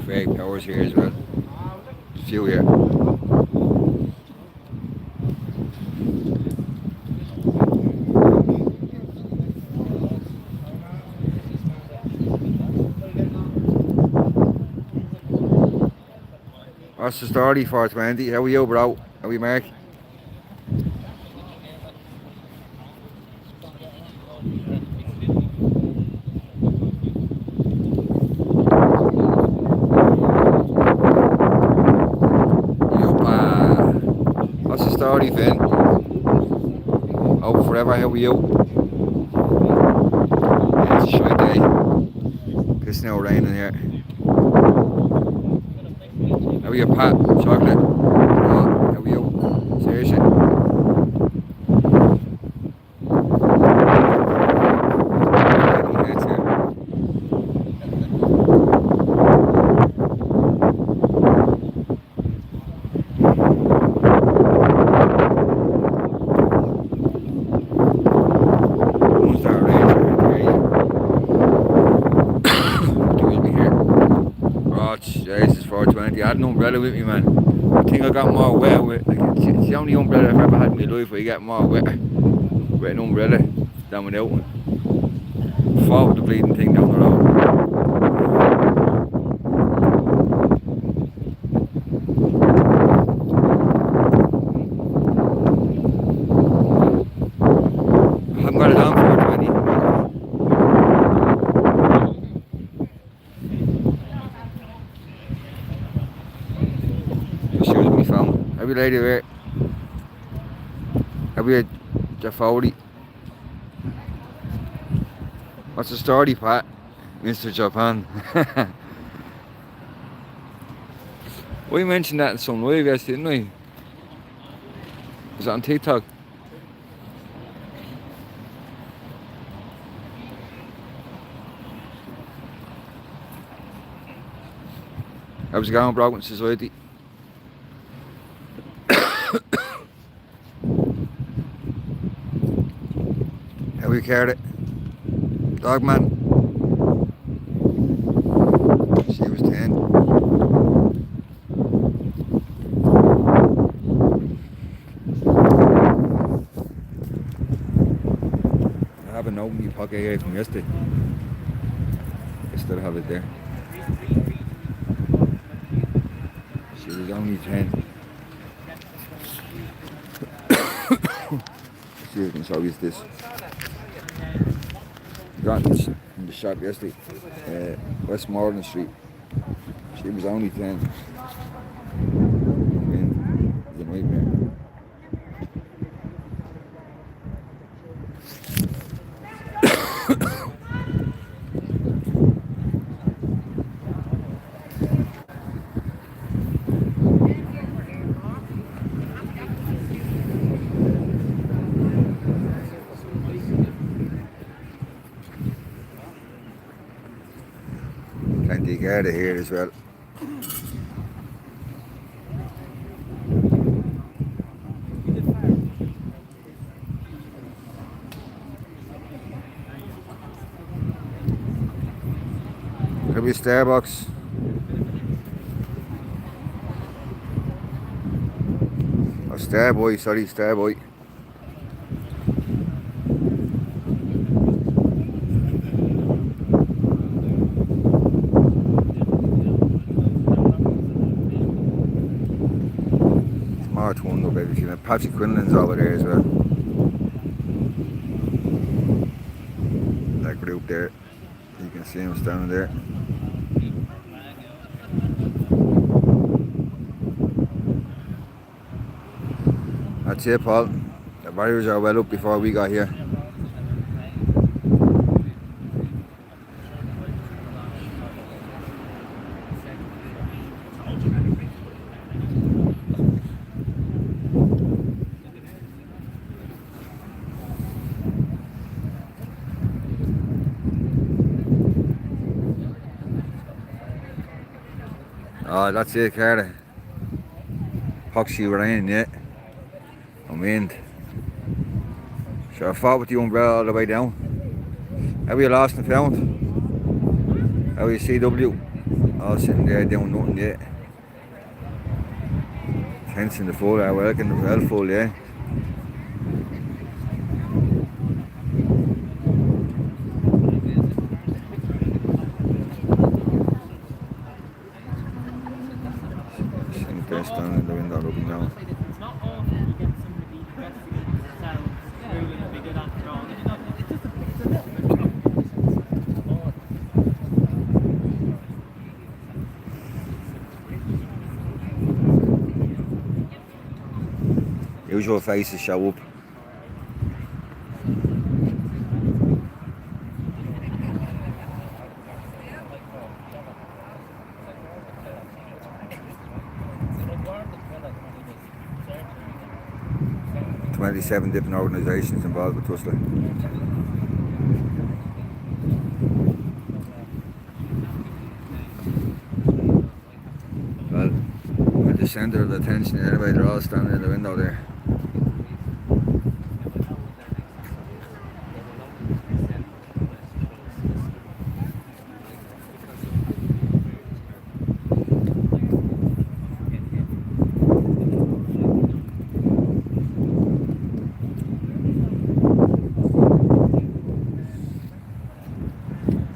Fake powers here as well. A few here. What's the story for 20? How are you, bro? How are you, Mark? What's the story, Finn? Oh, forever, how are you? Yeah, it's a shy day. It's now raining here. How are you, Pat? Chocolate? Oh, how are you? Seriously? Jesus, 420. I had an umbrella with me, man. I think I got more wet with. Like, it's the only umbrella I've ever had in my life where you get more wet with an umbrella than without one. Fought with the bleeding thing down the road. I haven't got it on 420. Shoes me found. Every lady there. Every Jafari. What's the story, Pat? Mr. Japan. We mentioned that in some live yesterday, didn't we? Was it on TikTok? How's it going, Broken Society? How we carried it? Dog man. She was 10. I have a note in my pocket here from yesterday. I still have it there. She was only 10. Let's see if I can show you this. Got this in the shop yesterday, Westmoreland Street. She was only 10. The nightmare. Plenty of Garda here as well. Could be a Starbucks. Oh, Starboy, sorry, Starboy. March 1 up everything. And Patrick Quinlan's over there as well. That group there. You can see him standing there. That's it, Paul. The barriers are well up before we got here. Oh, that's it, Carter. Poxy rain, yeah. And wind. So I fought with the umbrella all the way down. Have you lost and found? How are you, CW? All sitting there doing nothing yet. Tents in the full, well full, yeah. Sitting there standing in the window looking down. It's not often you get somebody investigating themselves ruling if they did anything wrong. It's just a Usual faces show up. Seven different organisations involved with TUSLA. Well, at the centre of attention anyway, they're all standing in the window there.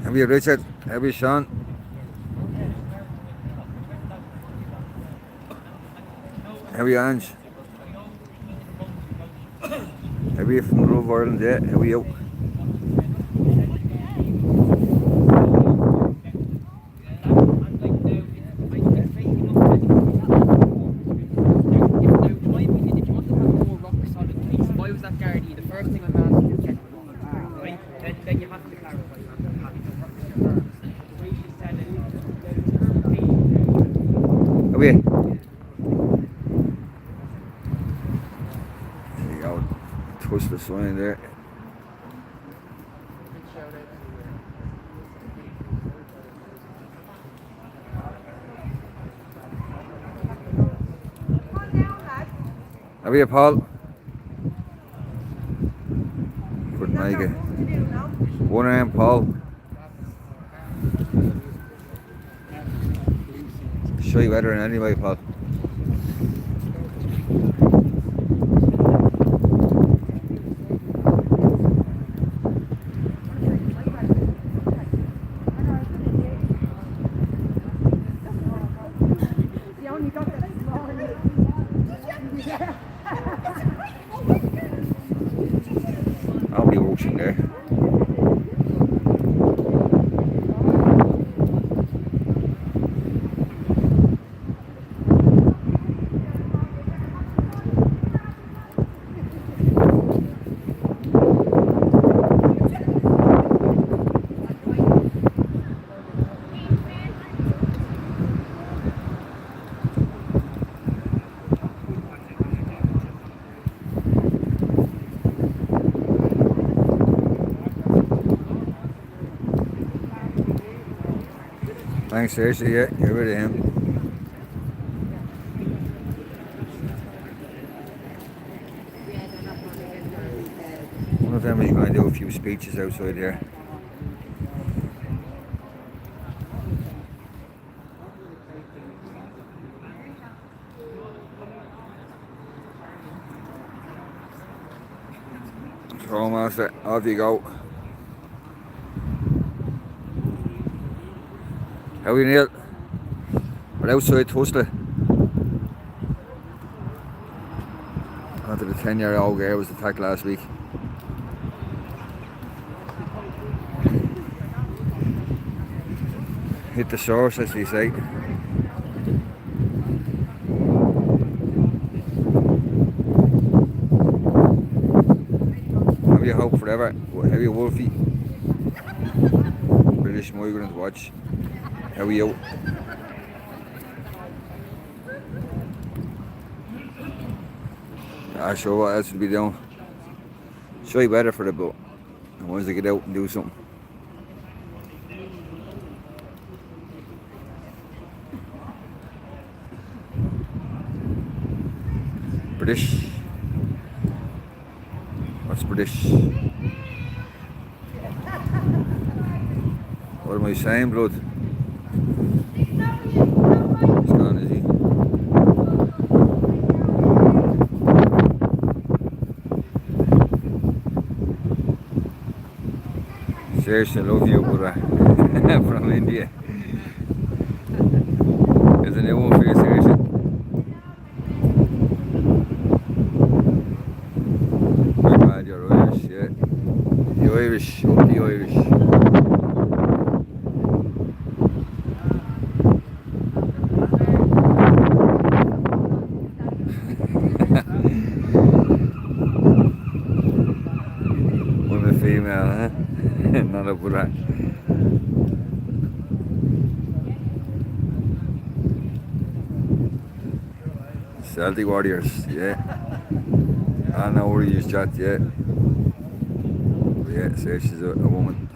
How are you, Richard? How are you, Sean? How are you, Ange? How are you from Love Ireland? Yeah, how are you? How are you? There you go. TUSLA sign there. How are you, Paul? Couldn't make it. 1 AM, Paul. Shy weather anyway, Paul. I'll be watching there. Thanks, seriously, yeah, get rid of him. One of them is going to do a few speeches outside here. Throw master, off you go. How are you, Neil? We're outside TUSLA. After the 10-year-old girl was attacked last week. Hit the source, as they say. Have you hope forever? Have you, Wolfie? British Migrant Watch. How are you? Ah, sure, what else would be doing? Shy weather for the boat. I want to get out and do something. British. What's British? What am I saying, blood? He's gone, is he? Seriously, I love you, brother. From India. There's a new one for you, seriously. You're mad, you're Irish, yeah. The Irish, up the Irish. I'm a female, huh? Not a brother. Celtic Warriors, yeah. I know where you use chat, yeah. But yeah, so she's a woman.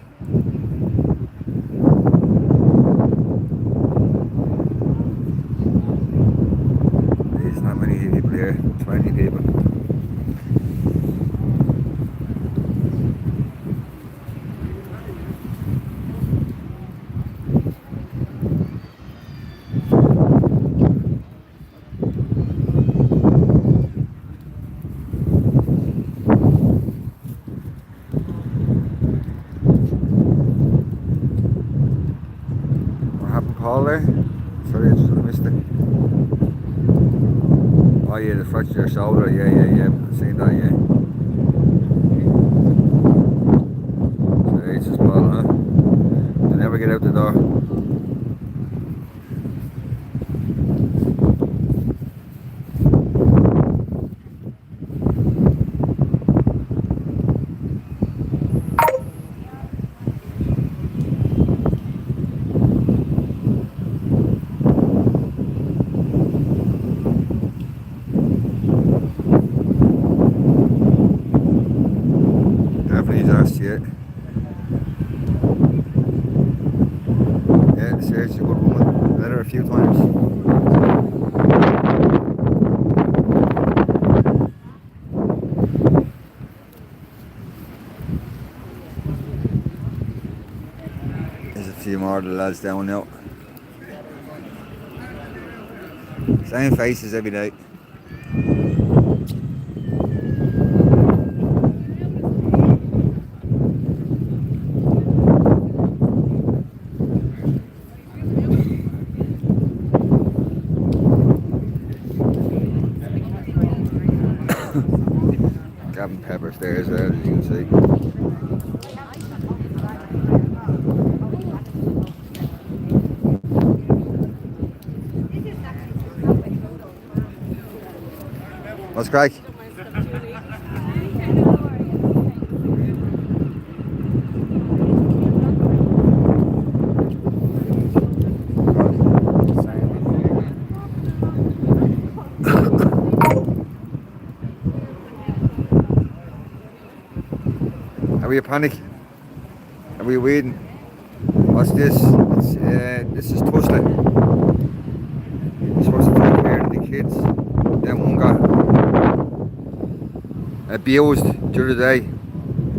There's not many people here, 20 people. Paul there? Sorry, I missed it. Oh yeah, the fracture your shoulder, yeah. I've seen that, yeah. So it's just ball, huh? They never get out the door. Yeah. Yeah, seriously, good woman. Met her a few times. There's a few more of the lads down now. Same faces every day. Gavin Pepper's there as well, as you can see. What's crack? Are we a panic? Are we waiting? What's this? This is TUSLA. You're supposed to take care of the kids. Then one got abused during the day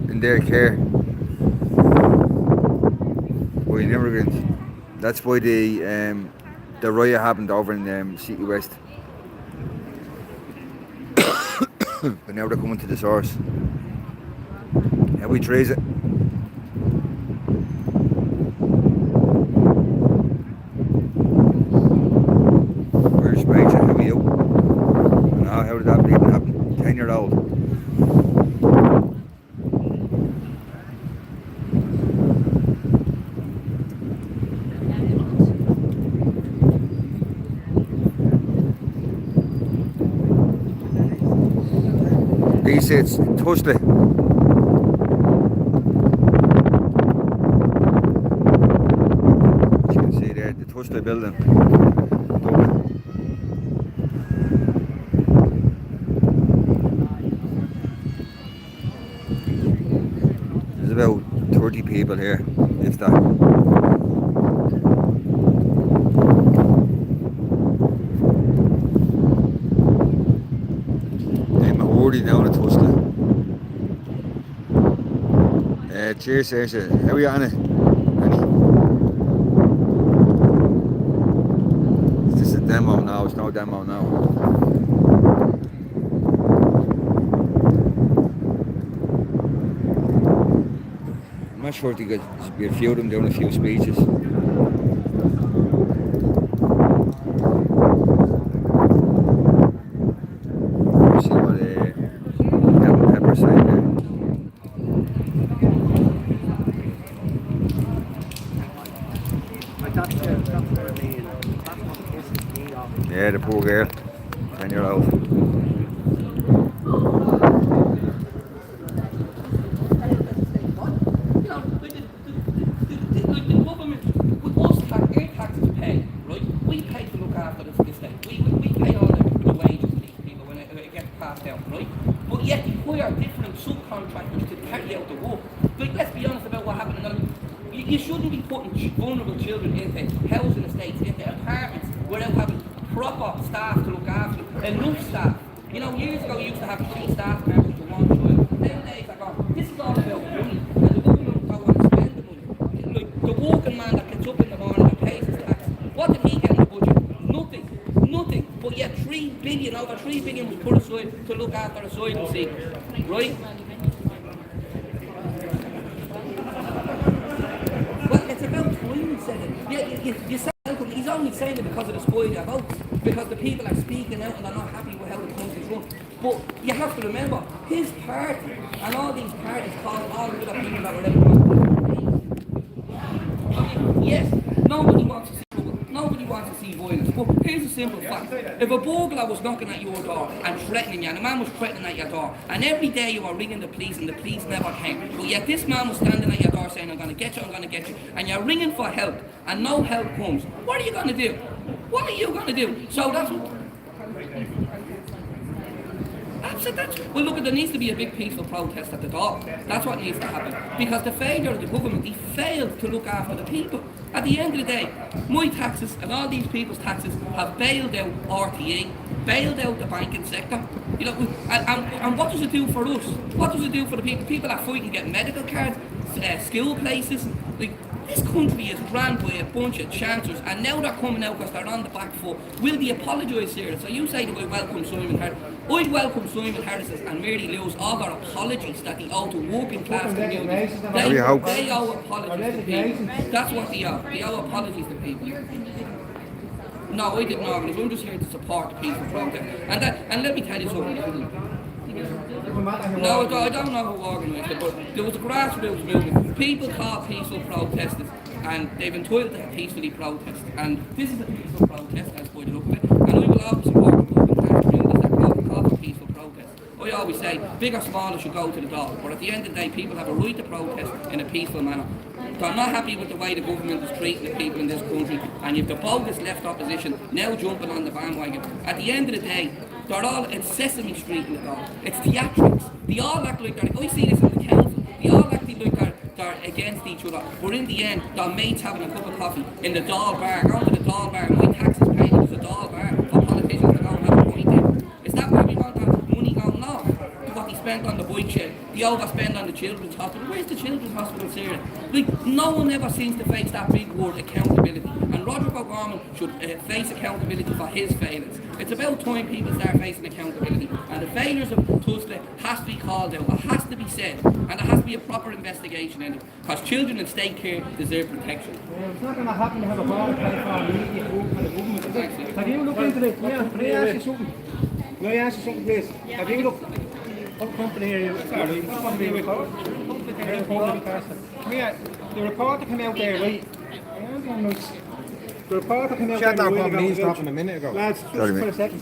in their care by an immigrant. That's why the riot happened over in City West. But now they're coming to the source. How we trace it? Where's Major? How are you? How did that even happen? 10-year-old. He says TUSLA. You can see there the TUSLA building. Dublin. There's about 30 people here, if that. Down at TUSLA. Cheers, Saoirse. How are you on it? Annie? demo now, it's no demo now. I'm not sure if there's be a few of them doing a few speeches. See what Devil Pepper's saying there. Yeah, the poor girl, 10-year-old. You shouldn't be putting vulnerable children into housing estates, into apartments, without having proper staff to look after them, enough staff. You know, years ago you used to have 3 staff members to 1 child. Nowadays, this is all about money, and the government don't want to spend the money. Like, the working man that gets up in the morning and pays his tax, what did he get in the budget? Nothing. But yet over 3 billion was put aside to look after asylum seekers, right? He's only saying it because of the spoil of votes, because the people are speaking out and are not happy with how the country's run. But you have to remember, his party and all these parties call all the other people that were ever yes, nobody wants to see trouble, nobody wants to see violence, but here's a simple fact. If a burglar was knocking at your door and threatening you, and a man was threatening at your door, and every day you were ringing the police and the police never came, but yet this man was standing at your door saying, I'm going to get you, and you're ringing for help, and no help comes, what are you going to do? What are you going to do? So that's well, look, there needs to be a big peaceful protest at the door. That's what needs to happen. Because the failure of the government, they failed to look after the people. At the end of the day, my taxes and all these people's taxes have bailed out RTE, bailed out the banking sector. You know, and what does it do for us? What does it do for the people? People are fighting to get medical cards, school places. Like, this country is run by a bunch of chancellors, and now they're coming out because they're on the back foot. Will they apologise here? So you say that I welcome Simon Harris. I'd welcome Simon Harris and Mary Lewis all their apologies that they owe to working class communities. They owe apologies to people. That's what they owe. They owe apologies to people. No, I didn't organise. I'm just here to support the peaceful protest. And let me tell you something. No, I don't know who organised it, but there was a grassroots movement. People call peaceful protesters, and they've entitled to peacefully protest. And this is a peaceful protest, as by the look of it. And I will always support the working class communities that call for peaceful protest. I always say, big or small, should go to the dog. But at the end of the day, people have a right to protest in a peaceful manner. They're not happy with the way the government is treating the people in this country, and you've the bogus left opposition now jumping on the bandwagon. At the end of the day, they're all, it's Sesame Street in the dog. It's theatrics. They all act like they're, I see this in the council, they all act like they're against each other. But in the end, they're mates having a cup of coffee in the doll bar, going to the doll bar, my taxes paid, it was a doll bar for politicians to go and have a pint in. Is that where we want that money going? No. What they spend on the bike shed, they overspend on the children's hospital. Where's the children's hospital here? Like, no one ever seems to face that big word, accountability. And Roger O'Gorman should face accountability for his failings. It's about time people start facing accountability. And the failures of TUSLA has to be called out. It has to be said. And there has to be a proper investigation in it. Because children in state care deserve protection. It's not going to happen to have a ball play for a media group and the government. Have you looked into it? Yeah, can I ask you something? Can I ask you something, please? Have you looked? What company are you? Sorry, what company are you with? The reporter came out there, right? The reporter came out there. Shut down what means happened a minute ago. Lads, just for a second.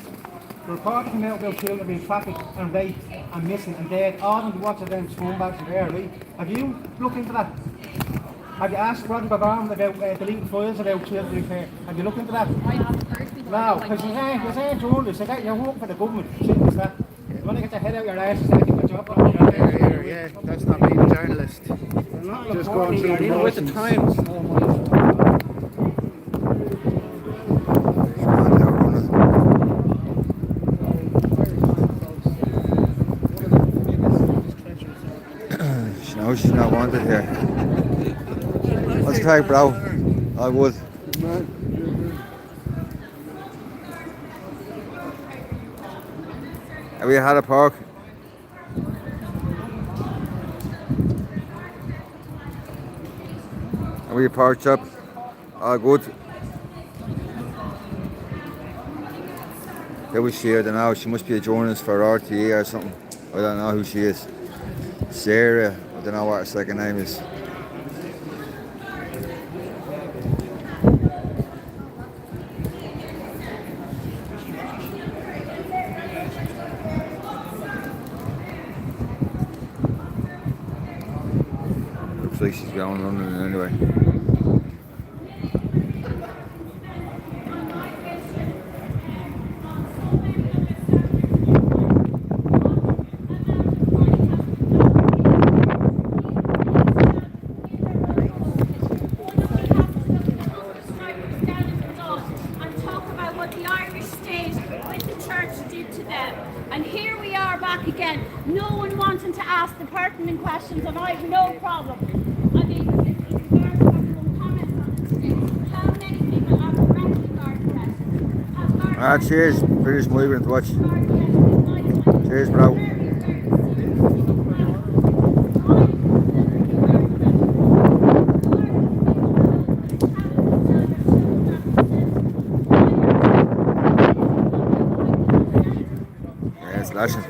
The reporter came out about children being trafficked and raped and missing and dead. All of them watching them scumbags there, right? Have you looked into that? Have you asked Roger O'Gorman about deleting files about children in care? Have you looked into that? I haven't personally. No, because you ain't journalists. You're working for the government. Simple as that. You want to get your head out your arse and start doing your job. Yeah, that's not being a journalist. Just going through the motions. With the times. No, she's not wanted here. What's the crack, bro? I would. Have you had a pork? Have you pork chop? All good. There was she, I don't know, she must be a journalist for RTE or something. I don't know who she is. Sarah, I don't know what her second name is. Looks like she's going London anyway. And here we are back again, no one wanting to ask the pertinent questions, and I have no problem. I mean, if everyone comments on it today, how many people are correctly guard arrested? Cheers, British migrant watch. Cheers, bro. Yeah, it's lashing.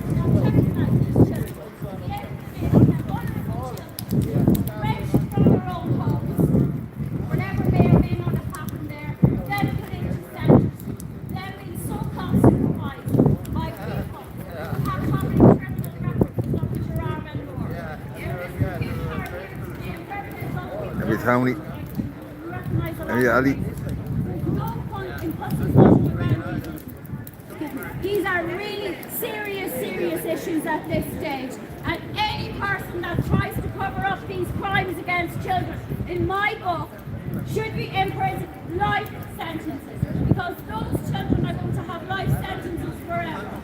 Maybe Tony. Maybe Ali. These are really serious issues at this stage, and any person that tries to cover up these crimes against children, in my book, should be imprisoned life sentences, because those children are going to have life sentences forever.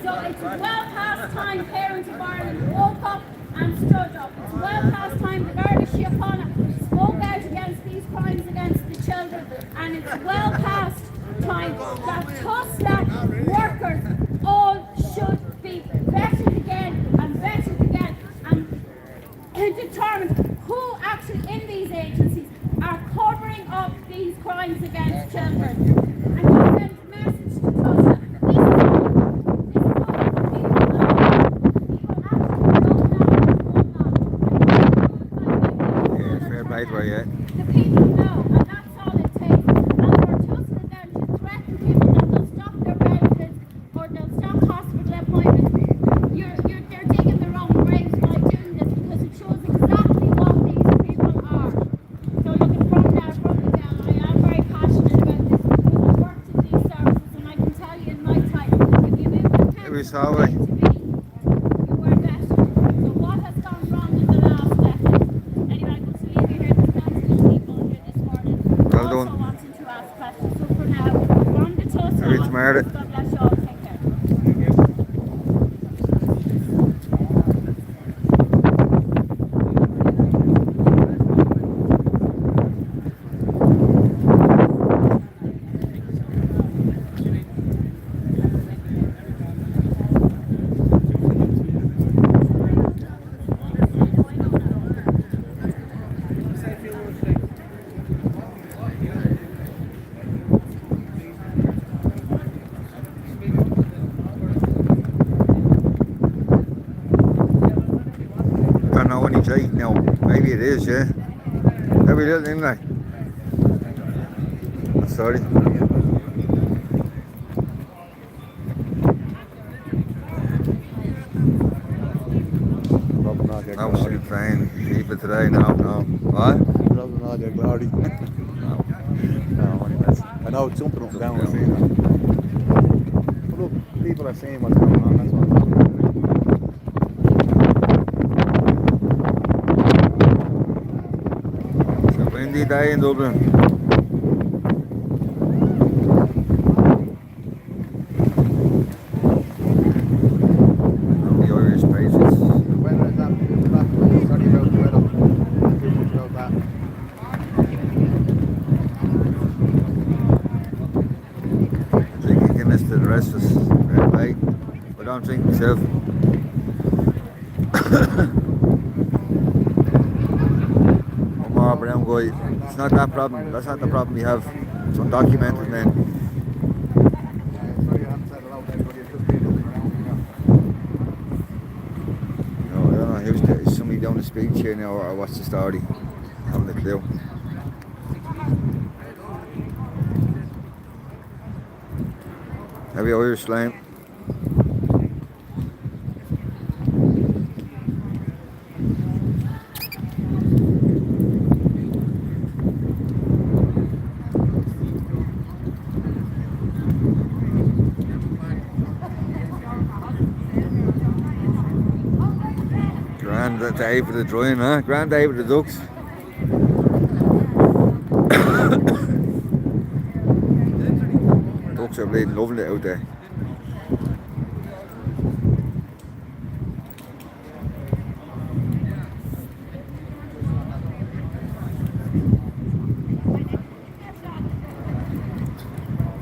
So it's well past time parents of Ireland woke up and stood up. It's well past time the Garda Síochána spoke out against these crimes against the children, and it's well past time that TUSLA workers all should be vetted again and determined who actually in these agencies are covering up these crimes against children. And to send a message to TUSLA. This is what people Yeah, fair play to her, yeah. the people know, and that's all it takes. And for TUSLA then to threaten people that they'll stop their benefits or they'll stop hospital appointments, they're digging their own graves by doing this, because it shows exactly what these people are. So looking from the bell, I am very passionate about this because I've worked in these services, and I can tell you in my time, if you move from It was town alright. to be, you were better. So what has gone wrong in the last decade? Anyway, I'm going to leave you here. There's sensible people here this morning Well also done. wanting to ask questions. So for now, from the TUSLA, Maybe tomorrow. God bless you all. Take care. Don't know when he's eating now. Maybe it is, yeah. Every little thing, like. Sorry. Probably not get No, glory. she's playing FIFA today. No. What? Probably not get glory. No, only that's. I know it's jumping up and down. I see that. But look, people are seeing what's going on. That's what I'm talking about. It's a windy day in Dublin. The Irish Patriots. The weather is that. Sorry about the weather. Not too much about that. Drinking Guinness to the rest of us. Fair play. But don't drink myself. I'm more of a brown guy. It's not that problem. That's not the problem we have. It's undocumented men. So you haven't said hello to anybody, you've just been looking around, No, I don't know. Is somebody down the speech here now, or what's the story? I haven't a clue. Have you Irish slang? Grand day for the drying, huh? Grand day for the ducks. Ducks are bleeding lovely out there.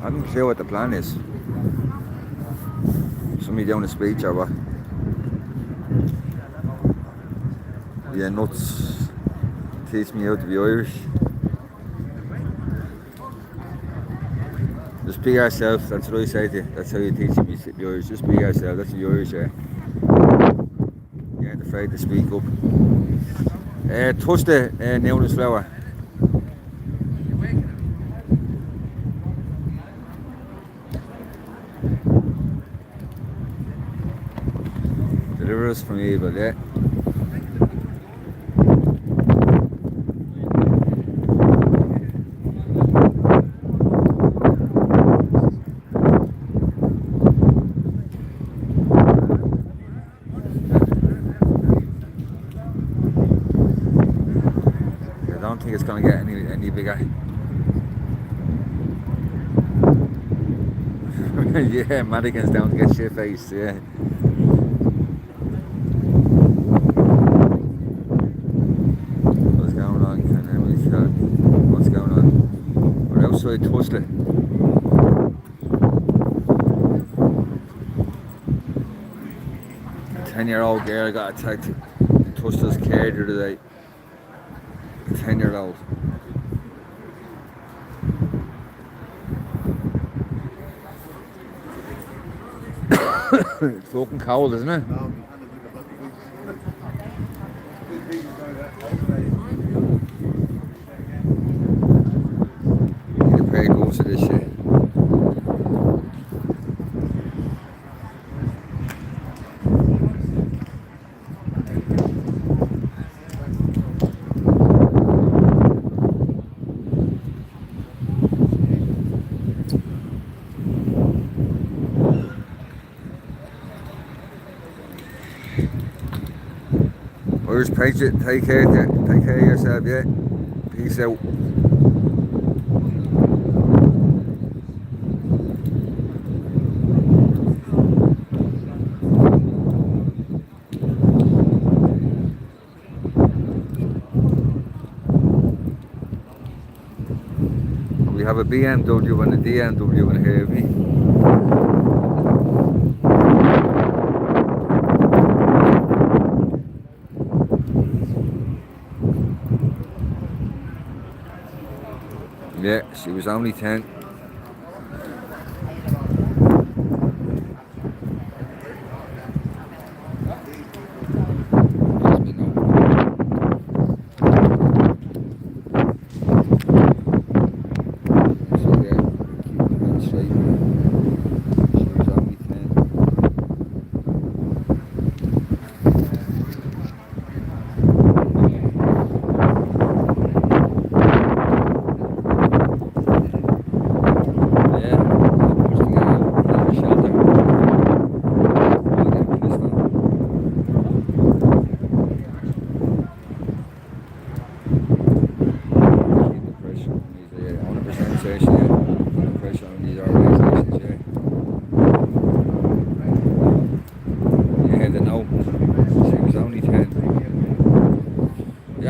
I'm not sure what the plan is. Somebody down the speech or what? Yeah, nuts. Teach me how to be Irish. Just be yourself, that's what I say to you. That's how you teach me to be Irish. Just be yourself, that's what the Irish are. You ain't afraid to speak up. TUSLA Newness flour. Deliver us from evil, yeah. I don't think it's going to get any bigger. Yeah, Madigan's down to get shit faced, yeah. What's going on? What's going on? We're outside TUSLA. A 10-year-old girl got attacked in TUSLA's care the other day. A 10-year-old. It's fucking cold, isn't it? Need a pair of gloves for this shit. Irish Patriot, take care of yourself, yeah. Peace out. We have a BMW and a DMW in here, haven't we? Yeah, she was only 10.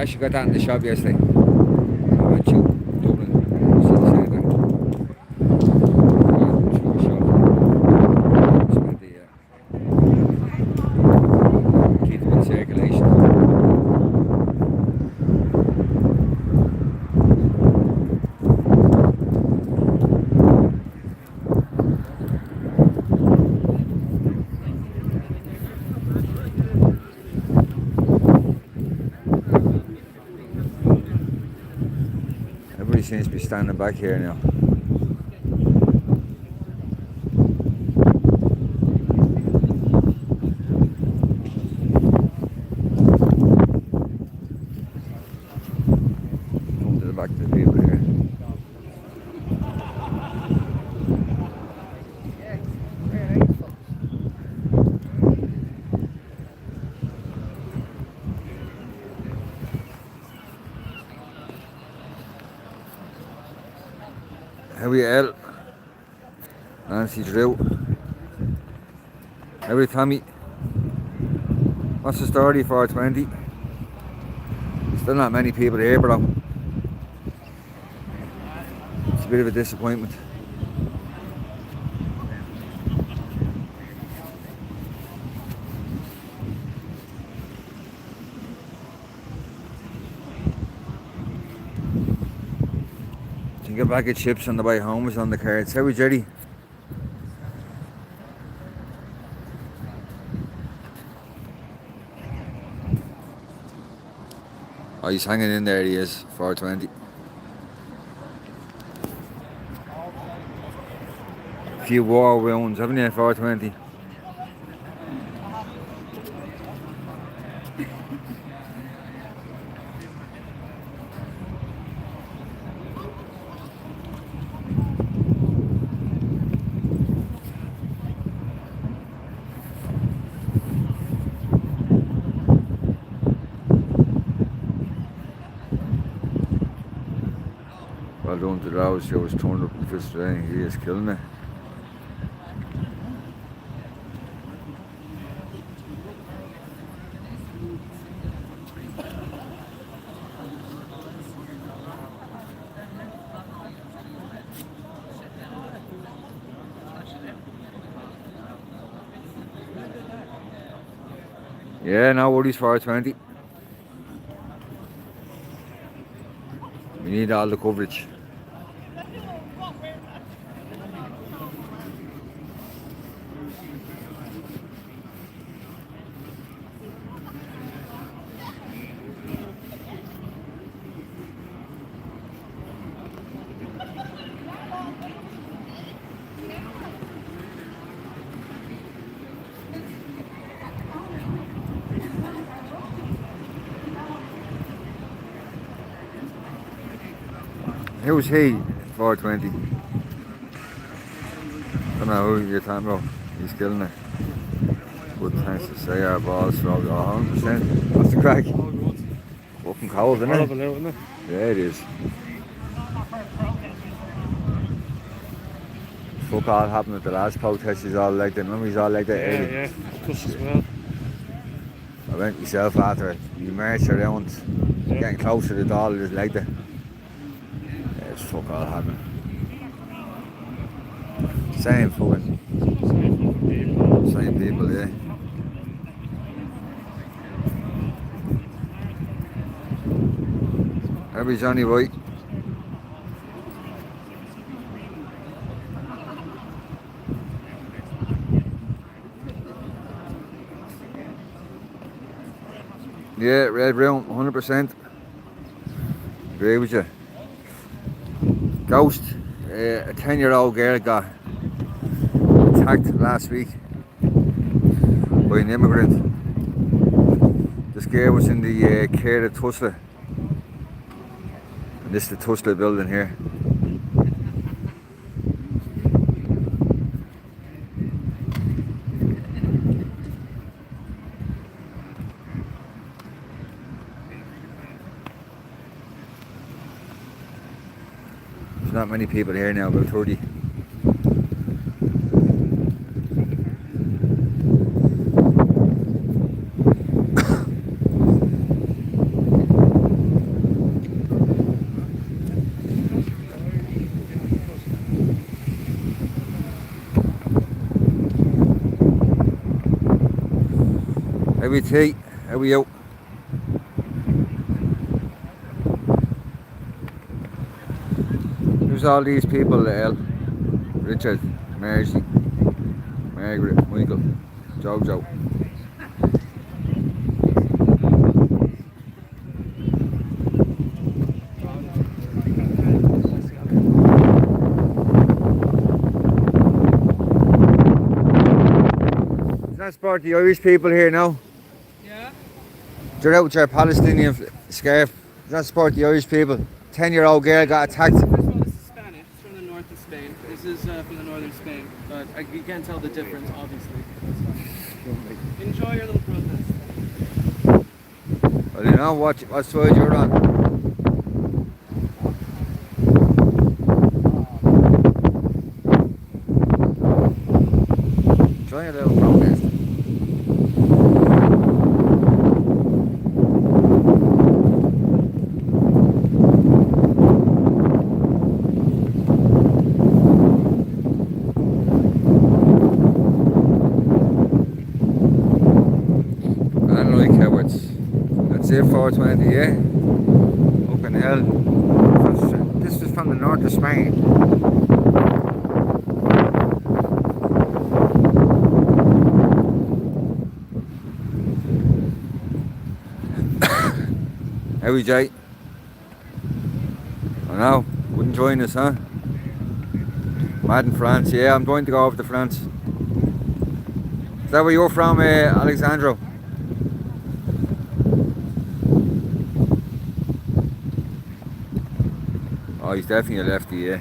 She got that in the shop yesterday. I went to Dublin. City Centre. Through the shop. Spent the seems to be standing back here now. Come to the back of the people here. Howie L, Nancy Drew, Howie Tommy. What's the story for 20? Still not many people here, bro. It's a bit of a disappointment. Think a bag of chips on the way home was on the cards. How are we, Jerry? Oh, he's hanging in there, he is, 420. A few war wounds, haven't you, 420? Well done to Rouse, he was turned up the fist today, he is killing me. Yeah, no worries, 420. We need all the coverage. Who's he? 420. Don't know who you're talking about. He's killing it. Good thanks to say our balls for all 100%. What's the crack? Fucking cold, isn't it? Isn't it? Yeah, it is. Fuck all happened at the last protest. He's all like that. Remember, he's all like that. Yeah, Tuss as well. I went myself after it. You march around, getting close to the door, just like that. It's fuck all happening. Same fucking. Same people, yeah. Every Johnny White. Yeah, red brown, 100%. Agree with you. Ghost, a 10-year-old girl got attacked last week by an immigrant. This girl was in the care of TUSLA. And this is the TUSLA building here. There's not many people here now, about 30. How we tea? How we out? Who's all these people, El? Richard, Marcy, Margaret, Michael, Jojo. that sport the Irish people here now? Yeah. They're out with your Palestinian scarf. Does that sport the Irish people? 10-year-old girl got attacked. First of all, this is Spanish. It's from the north of Spain. This is from the northern Spain. But you can't tell the difference, obviously. Enjoy your little protest. Well, you know what side you're on. Enjoy your little protest. That's it, 420, yeah? Fucking hell. This is from the north of Spain. How are we, Jay? I know, wouldn't join us, huh? Mad in France, yeah, I'm going to go over to France. Is that where you're from, Alexandro? Oh, he's definitely a lefty, yeah.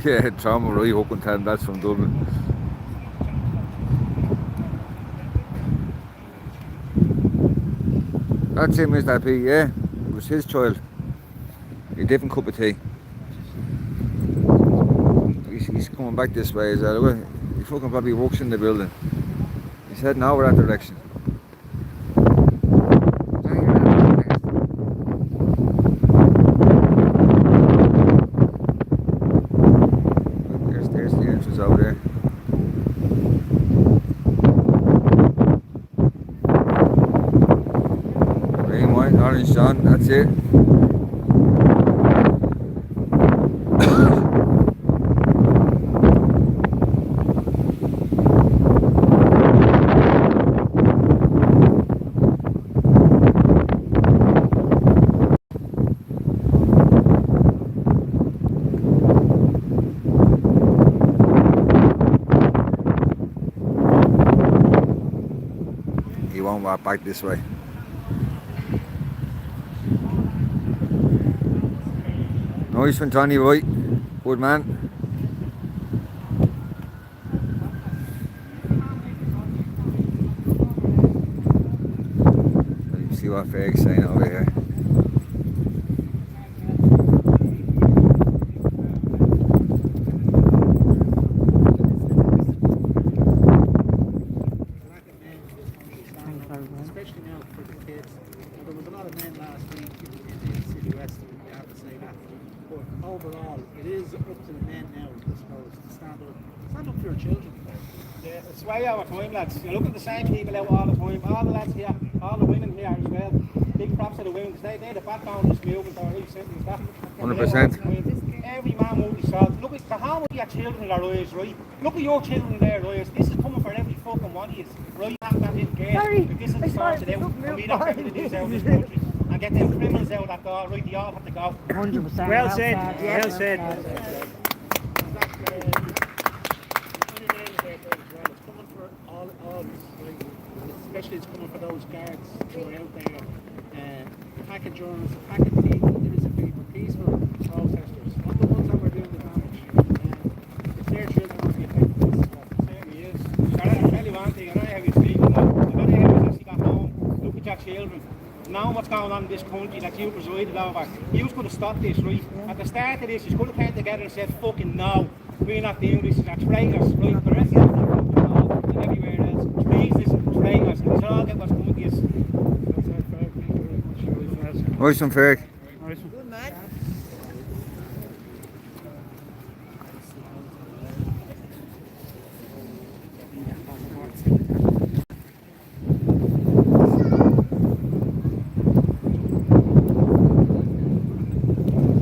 Yeah, Tom Roy Hook and that's from Dublin. That's him, Mr. P, yeah. It was his child. A different cup of tea. He's coming back this way as well. He fucking probably walks in the building. He's heading over that direction. There's the entrance over there. Green, white, orange, sun, that's it. He won't walk back this way. Nice one, Johnny, right? Good man. Let me see what Ferg's saying over here. Especially now for the kids. There was a lot of men last week in the City West, you have to say that. But overall, it is up to the men now, I suppose, to stand up for your children. Yeah, it's way over time, lads. You look at the same people out all the time. All the lads here, all the women here as well. Big props to the women, because they're the backbone of this movement, or really simple as that. 100%. Every man will be solved. Look at how many your children in their eyes, right? Look at your children in their eyes. This is coming for every fucking one of you, right? That little girl. If this is sorted out, and we don't have to do out of this country. And get them criminals out that door, right? They all have to go. 100%. Well said, well said. It's coming for all of us, right? And especially it's coming for those guards who are out there attacking journalists, attacking people, innocent people, peaceful protesters, not the ones that were doing the damage. It's their children who get affected by this stuff. It certainly is. I'll tell you one thing, I don't know how you speak, I don't know how you actually got home, look at your children. Now what's going on in this country that you presided over, you could have stopped this, right? At the start of this, you could have came together and said, fucking no, we're not doing this, it's traitors, right? The rest of the and everywhere else, racist, traitors, and it's all get what's coming to us. Nice one, Ferg. Good man.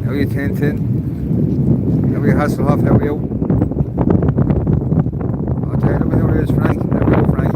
How are you, Tintin? How are you, Hasselhoff? How are you? Oh, Jay, look at who it is, Frank. How are you, Frank?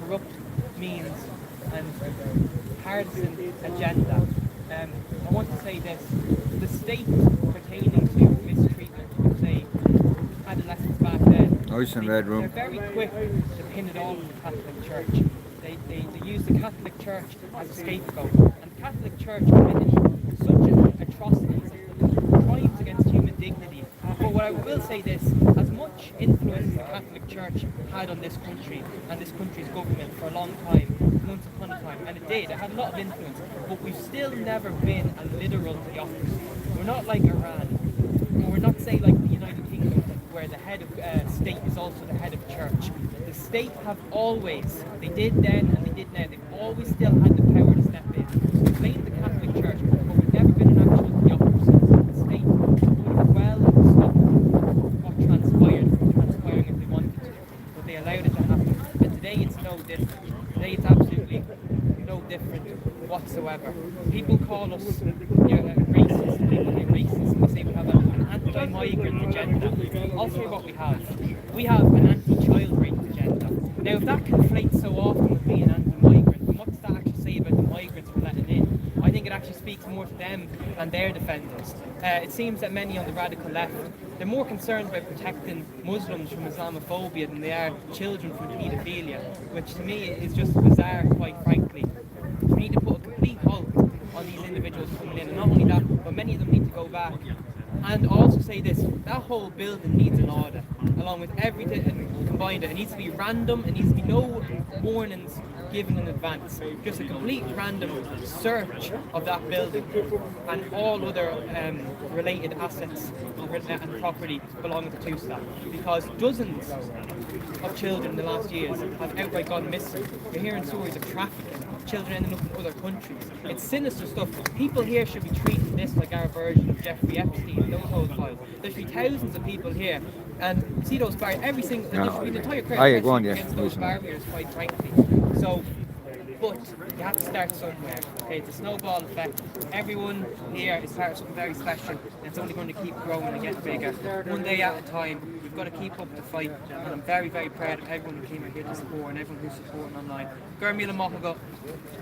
corrupt means and partisan agenda. I want to say this: the state pertaining to mistreatment of, say, adolescents back then, Nice and red room. they're very quick to pin it all on the Catholic Church. They use the Catholic Church as a scapegoat, and the Catholic Church committed such atrocities, crimes against human dignity. But what I will say this: as much influence the Catholic Church had on this country and this country's government for a long time, once upon a time, and it had a lot of influence, but we've still never been a literal theocracy. We're not like Iran, or we're not, say, like the United Kingdom, where the head of state is also the head of church. The state have always, they did then and they did now, they've always still had the power to step in. We blame the Catholic Church, but we've never been an actual theocracy. The state would have well stopped what transpired from transpiring if they wanted to, but they allowed it to happen. And today it's no different. Today it's absolutely no different whatsoever. People call us racist. People say racist. We say we have an anti-migrant agenda. I'll say what we have. We have an anti-child rape agenda. Now, if that conflates so often with being anti-migrant, then what does that actually say about the migrants we're letting in? I think it actually speaks more to them and their defenders. It seems that many on the radical left, they're more concerned about protecting Muslims from Islamophobia than they are children from paedophilia, which to me is just bizarre, quite frankly. We need to put a complete halt on these individuals coming in, and not only that, but many of them need to go back. And also say this: that whole building needs an audit, along with everything combined. It needs to be random. It needs to be no warnings given in advance. Just a complete random search of that building and all other related assets and property belonging to TUSLA, because dozens of children in the last years have outright gone missing. You're hearing stories of trafficking, children ending up in other countries. It's sinister stuff. People here should be treating this like our version of Jeffrey Epstein and those whole files. There should be thousands of people here, and see those barriers. There should be the entire crowd against those barriers, quite frankly. So, but you have to start somewhere. Okay, it's a snowball effect. Everyone here is part of something very special, and it's only going to keep growing and get bigger. One day at a time. We've got to keep up the fight, and I'm very, very proud of everyone who came out here to support and everyone who's supporting online. Gurmila Mohago,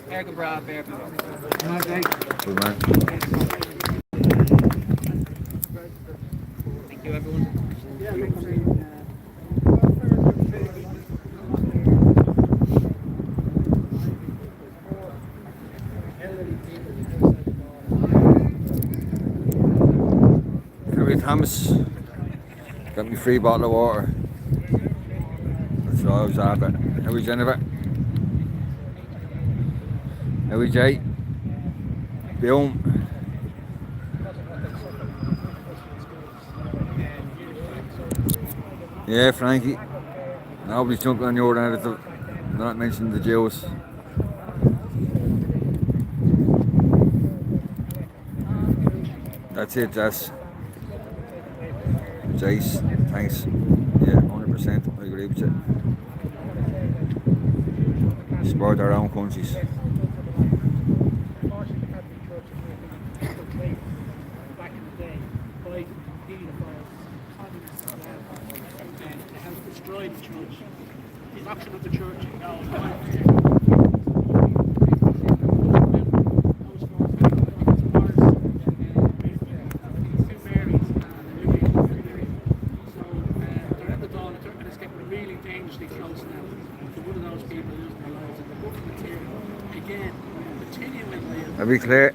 Erga Bra, Bear. Good man. Thank you, everyone. Thomas, got me free bottle of water. That's all I was after. How are we, Jennifer? How are we, Jay? Boom. Yeah, Frankie. Nobody's jumping on your narrative, not mentioning the Jews. That's it, Jess. Jace, thanks. Yeah, 100%. I agree with you. Support our own countries. Back in the day, by paedophiles, communists, and they have destroyed the church. The destruction of the church. Are we clear?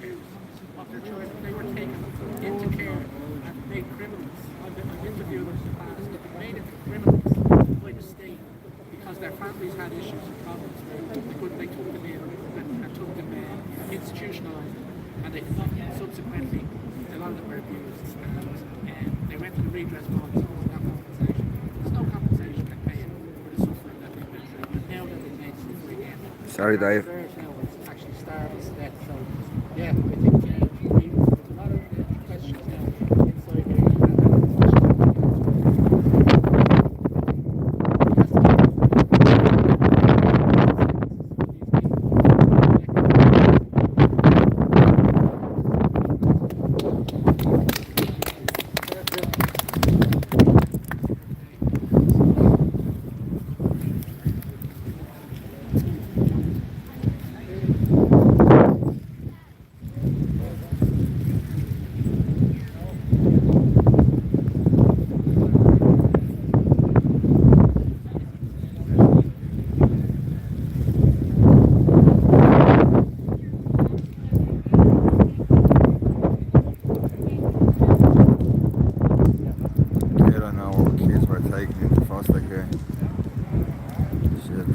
Of their church, they were taken into care and made criminals. I've interviewed them in the past. They've been made into criminals by the state because their families had issues and problems. They took them in and took them institutionalised them, and they subsequently a lot of them were abused. And they went to the redress board and got compensation. There's no compensation they pay for the suffering that they've been through. But now that they've made suffering again. Sorry, Dave. It's actually starving to death. So yeah, I think there's a lot of questions now inside here.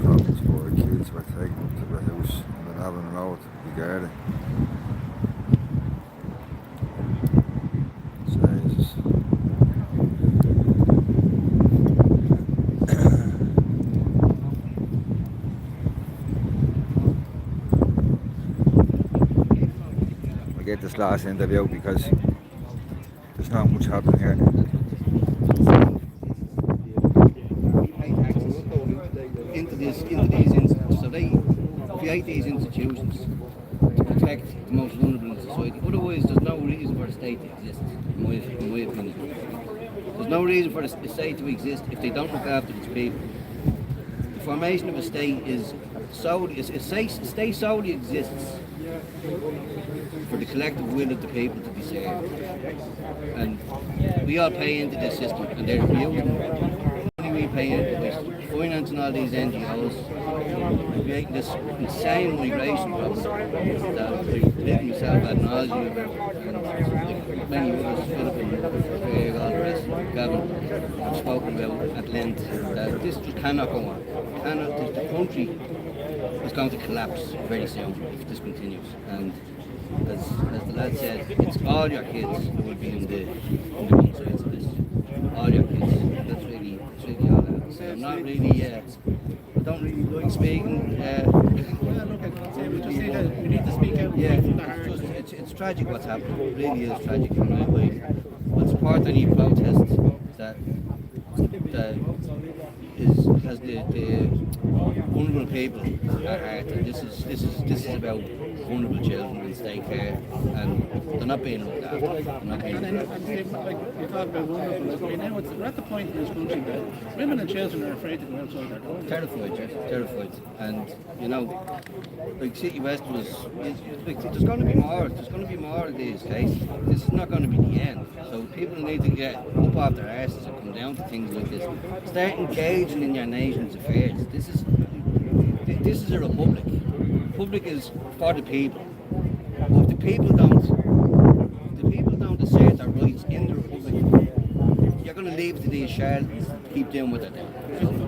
talking to our kids, we're taking them to the house on the Dublin Road to be guarded. Jesus. I get this last interview because there's not much happening here. Into these institutions. So they create these institutions to protect the most vulnerable in society. Otherwise, there's no reason for the state to exist, in my opinion. There's no reason for the state to exist if they don't look after its people. The formation of a state is solely, a state solely exists for the collective will of the people to be served. And we all pay into this system, and they're using we pay into this, financing all these NGOs, creating this insane migration problem that I've written myself ad nauseum about, and like many others, Philip, Craig, all the rest, Gavin, have spoken about at length, that this just cannot go on. The country is going to collapse very soon if this continues. And as the lad said, it's all your kids who will be in the one sides of this. All your kids. That's really all I have to say. I'm not really, I don't really like speaking. We need to speak out. Yeah, it's tragic what's happening. It really is tragic. But support any protest that has the vulnerable people at heart. And this is about vulnerable children in state care, and they're not being looked after. And like you talk about vulnerable, now we're at the point in this country that women and children are afraid to go outside their homes. Terrified. And you know, like City West was, there's going to be more. There's going to be more of these cases. This is not going to be the end. So people need to get up off their asses and come down to things like this. Start engaging in your nation's affairs. This is a republic. Republic is for the people. But if the people don't assert their rights in the republic, you're going to leave to these charlatans to keep doing what they're doing.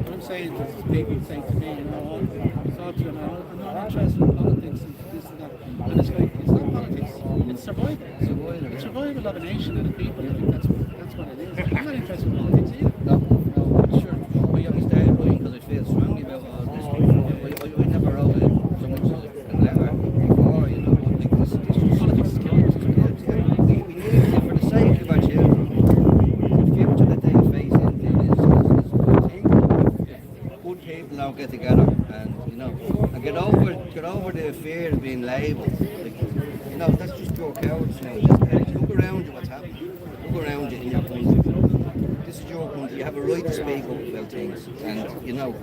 What I'm saying to people say to me, you know, I talk to them, I'm not interested in politics and this and that. And it's like, it's not politics, it's survival. It's survival of a nation and a people. I think that's what it is. I'm not interested in politics either. No, sure. I only started writing because I feel strongly about all this. I never wrote so much as a letter before, you know. Like this politics is killing us. We need to, for the sake of our children, the future that they face into is I think good people now get together and, you know, and get over the fear of being labelled. Like, you know, that's just pure cowardice now. Just look around you, what's happening. Look around you in your country. This is your country. You have a right to speak up about things, and you know,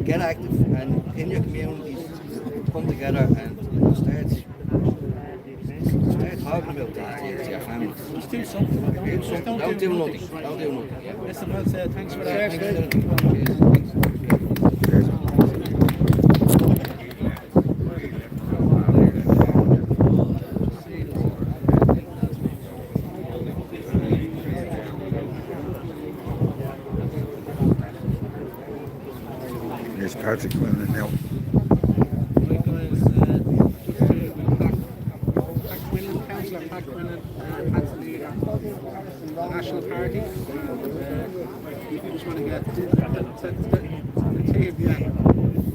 get active and in your communities, come together and start talking about these things to your families. Just do something. Don't do nothing. Yeah. Listen, well said. Thanks for that. There's Patrick winning it now. Councillor Pat Quinlan, Pat's the leader of the National Party, and we just want to get the team,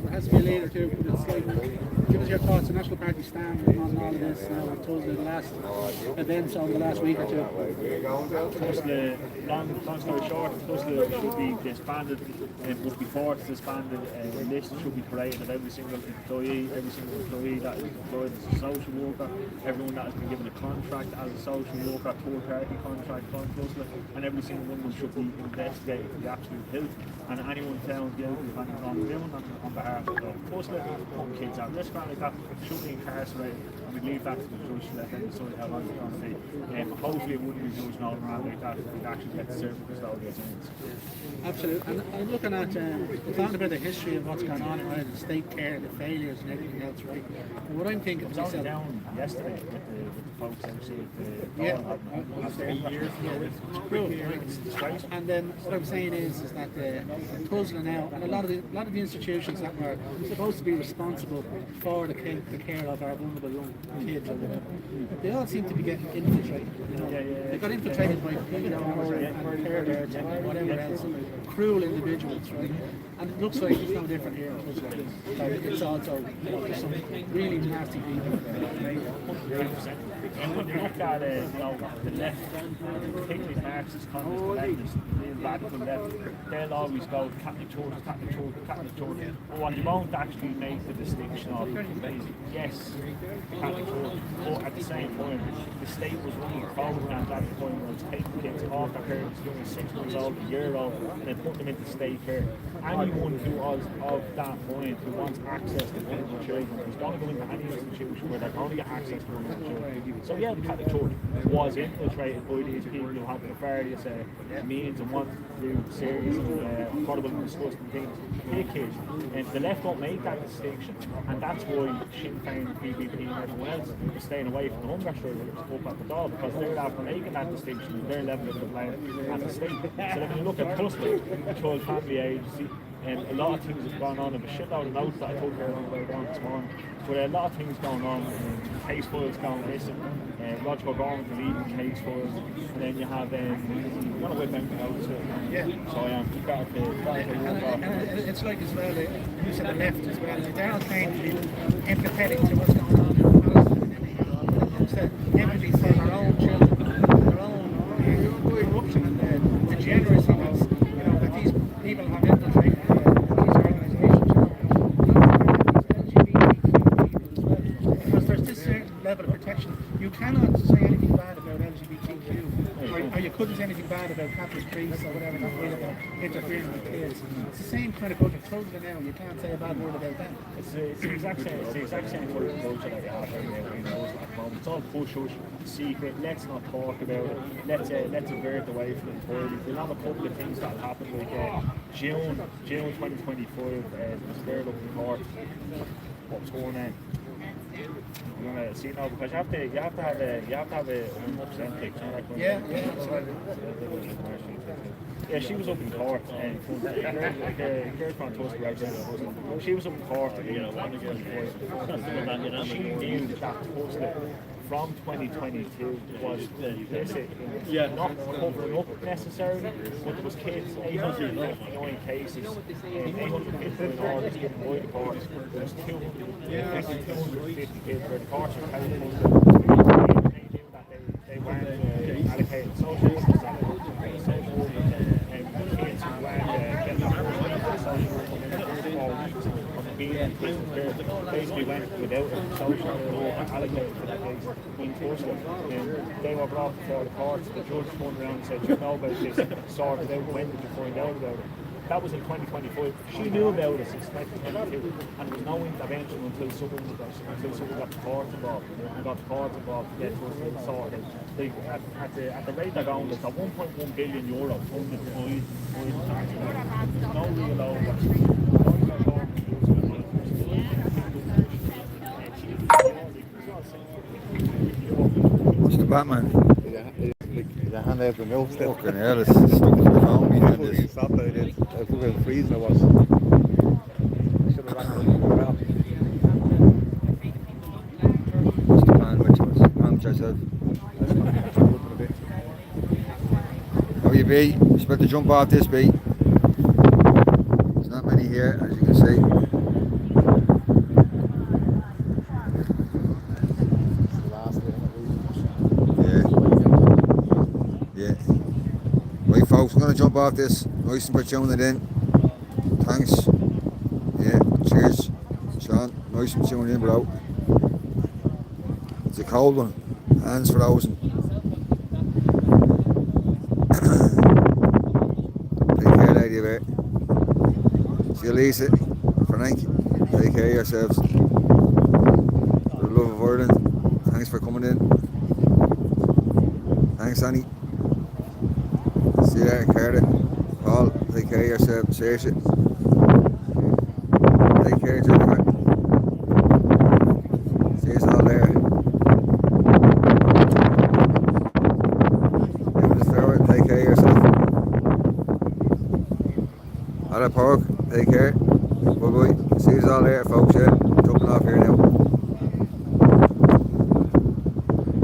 there has to be a leader too, but it's like, give us your thoughts, the National Party stand on all of this, I told you the last events over the last week or two. TUSLA, long story short, TUSLA should be disbanded, but before it's disbanded, a list should be created of every single employee that is employed as a social worker, everyone that has been given a contract as a social worker, third-party contract from TUSLA, and every single one of them should be investigated for the absolute hilt, and anyone found guilty of any wrongdoing on behalf of TUSLA, kids at risk like that, should be incarcerated. we leave that to the judge to let them decide how long it's going to be. Hopefully it wouldn't be judged all around like that if we'd actually get the certain custodial units. Absolutely. And I'm looking at, we're talking about the history of what's going on in Ireland, the state care, the failures and everything else, right? And what I'm thinking I to was only myself, down yesterday with the folks that received the yeah, after 8 years. it's cruel, right? It's disgraceful. And then what I'm saying is that TUSLA now, and a lot of the institutions that were supposed to be responsible for the care of our vulnerable young kids or whatever, they all seem to be getting infiltrated. You know, they got infiltrated by PDOs and care birds and whatever else, cruel individuals, right? And it looks like it's no different here in TUSLA. It's also, you know, there's some really nasty people there, right? And when you look at the left, particularly Marxist, communist, leftists, the radical left, they'll always go Catholic Church, Catholic Church, Catholic Church. But what they won't actually make the distinction of is, yes, Catholic Church, but at the same point, the state was running programs at the point where it was taking kids off their parents, young as 6 months old, a year old, and then putting them into state care. Anyone who was of that point, who wants access to vulnerable children, is going to go into any institution where they're going to get access to vulnerable children. So yeah, the Catholic Church was infiltrated by these people who had nefarious means and wanted to do serious and horrible and disgusting things to kids. And the left don't make that distinction, and that's why Sinn Féin, PPP and everyone else is staying away from the hunger strike up at the door, because they're after making that distinction and they're leveling the blame at the state. So that when you look at TUSLA, the Child Family Agency, and a lot of things have gone on. There's a shitload of notes that I took here on the way down this morning. But a lot of things going on. Case files going missing. Roger O'Gorman deleting case files. And then you have, I'm going to whip them out. Yeah. So I am. And it's like as well, you said the left as well, they're not trying to be empathetic to what's going on in Palestine. It's the empathy for their own children, their own corruption and the degeneracy that these people have infiltrated these organisations. Because there's this certain level of protection. You cannot say anything bad about LGBTQ, or you couldn't say anything bad about Catholic priests or whatever that way about interfering with kids. It's the same kind of culture. TUSLA now, you can't say a bad word about them. It's the exact same sort of culture that we have in TUSLA at the moment. It's all push, secret, let's not talk about it, let's avert away from it entirely. There's not a couple of things that happened, like June 2025, there was a girl up in Cork. What was going on? You want to see now, because you have to have a 100% picture. Yeah. Yeah, she was up in Cork and girl from TUSLA actually. She was up in Cork in 2025. She knew that TUSLA from 2022 was not covering up necessarily, but there was kids, 859 cases, 859 orders given by the courts. There was 250 kids where the courts were telling them that they weren't allocated social workers and kids who weren't getting that social work being in prison basically went without a social worker allocated for that case in TUSLA. And they were brought before the courts. The judge turned around and said, "You know about this, sorted out, when did you find out about it?" That was in 2025. She knew about it since 2022, and there was no intervention until someone got the court involved, and got the court involved to get TUSLA sorted. At the rate they're going, it's a €1.1 billion funded by the taxpayers. There's no real overlap. What's the Batman? The hand out the milk still. Fucking hell, it's stuck to the phone behind I this. stopped I did. I put it in the freezer I was. Should have rang it well. What's the plan with yourself? How you be? You're supposed to jump off this beat. There's not many here, as you can see. Right folks, we're going to jump off this. Nice and for tuning it in. Thanks. Yeah, cheers. Sean, nice and tuning in, bro. It's a cold one. Hands frozen. Take care, lady of it. See you, Lisa. Frank. Take care of yourselves. For the love of Ireland. Thanks for coming in. Thanks, Annie. See you later, Carter. Paul, take care of yourself. Saoirse. Take care, Jennifer. See you all there. Take care of yourself. Alright, Pork, take care. Bye bye. See you all later, folks. Yeah, jumping off here now.